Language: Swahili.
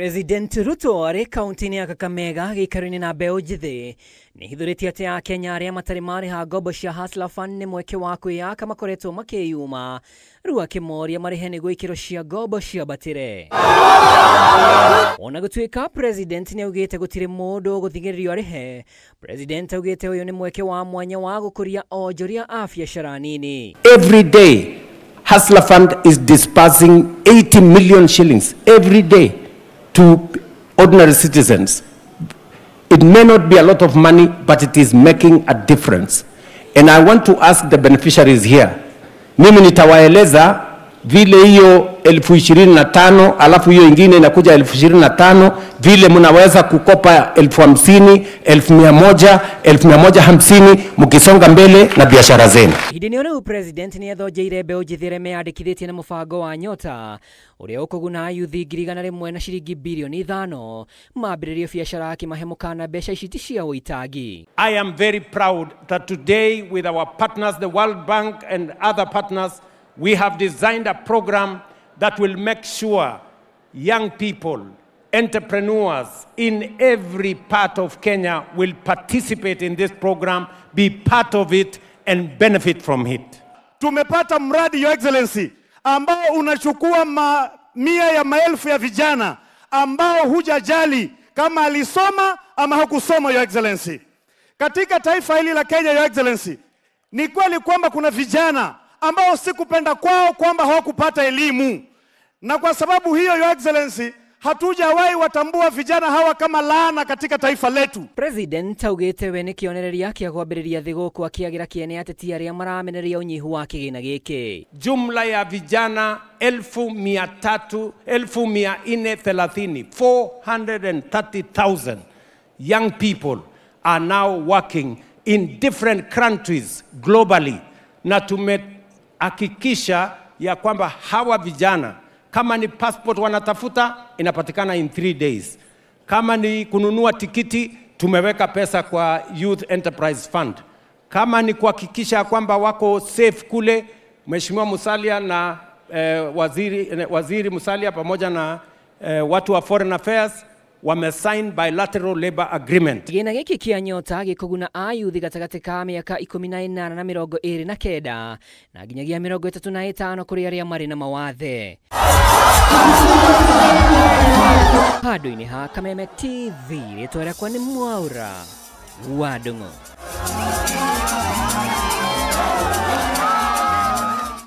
President Ruto ari kaunti ya Kakamega gikarini na mbeu njithi ni hithuritie ati a Kenya aria matari mariha ngombo cia Hustler Fund ni mweke wa kwiyaka makoretwo makiyuma riu akimoria marihe niguo ikiro cia ngombo cia batire. Ona gutwika president ni augite gutire mundu guthigiririo arihe. President augite uyu ni mweke wa mwanya wa gukuria onjoria a biashara nini. Every day Hustler Fund is disbursing 80 million shillings every day to ordinary citizens. It may not be a lot of money, but it is making a difference. And I want to ask the beneficiaries here. Mimi nitawaeleza vile hiyo 25,000 alafu hiyo ingine inakuja 25,000 vile mnaweza kukopa 50,000, 1,100, 1,150 mkisonga mbele na biashara zenu. Hidini ona president ni athojeire mbeu njithire meandikithitie na mubango wa Nyota uria ukuguna yuthi ngirigana rimwe na ciringi bilioni 5 mambiririo biashara akimahemukana mbeca ici cia uitagi. I am very proud that today with our partners the World Bank and other partners we have designed a program that will make sure young people, entrepreneurs in every part of Kenya will participate in this program, be part of it and benefit from it. Tumepata mradi, Your Excellency, ambao unachukua mamia ya maelfu ya vijana ambao hujajali kama alisoma ama hakusoma, Your Excellency. Katika taifa hili la Kenya, Your Excellency, ni kweli kwamba kuna vijana ambao sikupenda kwao kwamba hawakupata elimu. Na kwa sababu hiyo, Your Excellency, hatujawahi watambua vijana hawa kama laana katika taifa letu. President augite we ni kionereria kia kwambiriria thiguku akiagira kiene ateti aria marameneria unyihu wa kigina giki. Jumla ya vijana 430,000 young people are now working in different countries globally. Na tumehakikisha ya kwamba hawa vijana kama ni passport wanatafuta inapatikana in 3 days. Kama ni kununua tikiti tumeweka pesa kwa Youth Enterprise Fund. Kama ni kuhakikisha kwamba wako safe kule, Mheshimiwa Musalia na waziri Musalia pamoja na watu wa Foreign Affairs wamesign bilateral labor agreement. Kigina giki kia Nyota gikuguna ayuthi gatagati ka miaka 18 na 29 na nginyagia 35 kuri aria mari na mawathe. Handu-ini ha Kameme TV ritwara kwa ni Mwaura wa Ndung'u.